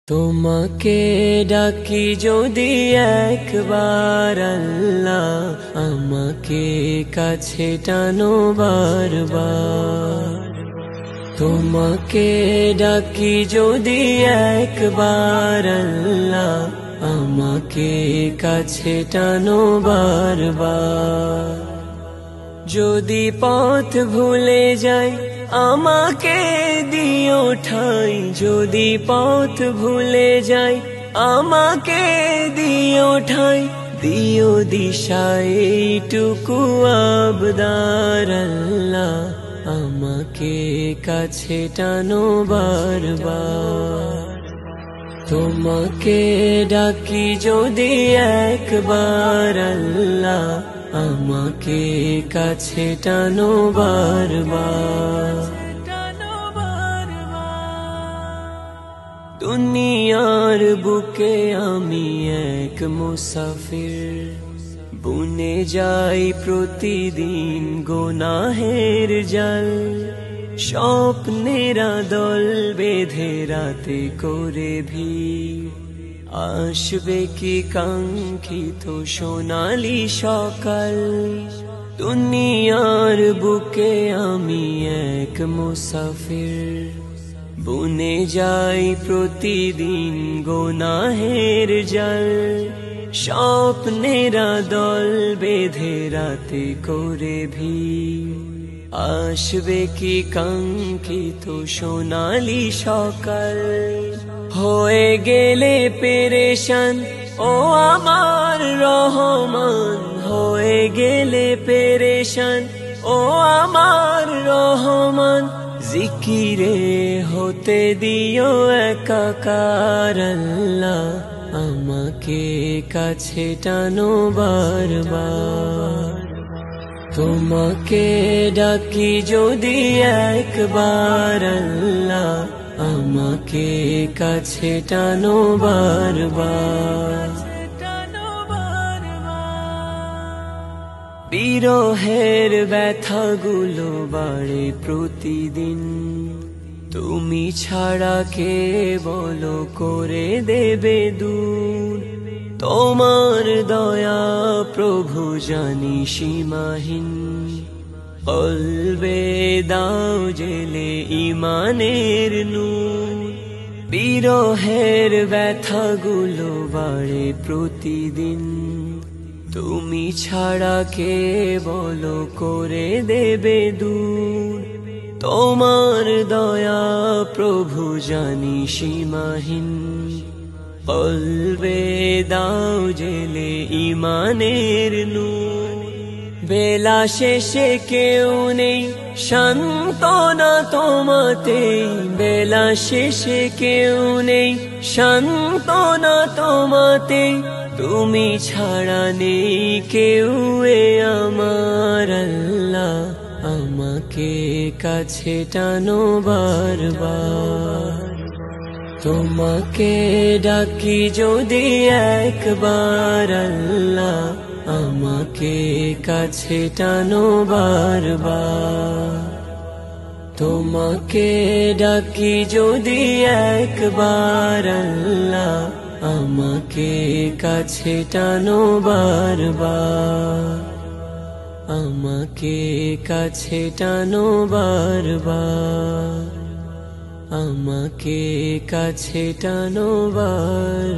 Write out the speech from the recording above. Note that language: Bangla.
তোমাকে ডাকি যদি একবার আল্লাহ, আমাকে কাছে টানো বারবার। তোমাকে ডাকি যদি একবার আল্লাহ, আমাকে কাছে টানো বারবার। যদি পথ ভুলে যাই আমাকে দিও ঠাই, যদি পথ ভুলে যাই আমাকে দিও ঠাই। দিও দিশা এইটুকু আবদার আল্লাহ, আমাকে কাছে টানো বারবার। তোমাকে ডাকি যদি একবার আল্লাহ, আমাকে কাছে টানো বারবার। দুনিয়ার বুকে আমি এক মুসাফির, বুনে যাই প্রতিদিন গুনাহের জাল। স্বপ্নেরা দল বেঁধে রাতে করে ভিড়, আসবে কি কাঙ্ক্ষিত সোনালি সকাল। দুনিয়ার বুকে আমি এক মুসাফির, বুনে যাই প্রতিদিন গুনাহের জাল। স্বপ্নেরা দল বেঁধে রাতে করে ভিড়, আসবে কি কাঙ্ক্ষিত সোনালি সকাল। হয়ে গেলে পেরেশান ও আমার রহমান, হয়ে গেলে পেরেশান ও আমার রহমান। জিকিরে হতে দিও একাকার আল্লাহ, আমাকে কাছে টানো বারবার। তোমাকে ডাকি যদি একবার আল্লাহ, আমাকে কাছে টানো বারবার। বিরহের ব্যথাগুলো বাড়ে প্রতিদিন, তুমি ছাড়া কে বলো করে দেবে দূর। তোমার দয়া প্রভু জানি সীমাহীন, কলবে দাও জেলে ইমানের নূর। বিরহের ব্যথাগুলো বাড়ে প্রতিদিন, তুমি ছাড়া কে বলো করে দেবে দূর। তোমার দয়া প্রভু জানি সীমাহীন, কলবে দাও জেলে ইমানের নূর। বেলা শেষে কেউ নেই সান্ত্বনা তোমাতেই, বেলা শেষে কেউ নেই সান্ত্বনা তোমাতেই। তুমি ছাড়া নেই কেউ এ আমার আল্লাহ, আমাকে কাছে টানো বারবার। তোমাকে ডাকি যদি একবার আল্লাহ, আমাকে কাছে টানো বারবার। তোমাকে ডাকি যদি একবার আল্লাহ, আমাকে কাছে টানো বারবার। আমাকে কাছে টানো বারবার, আমাকে কাছে টানো বারবার।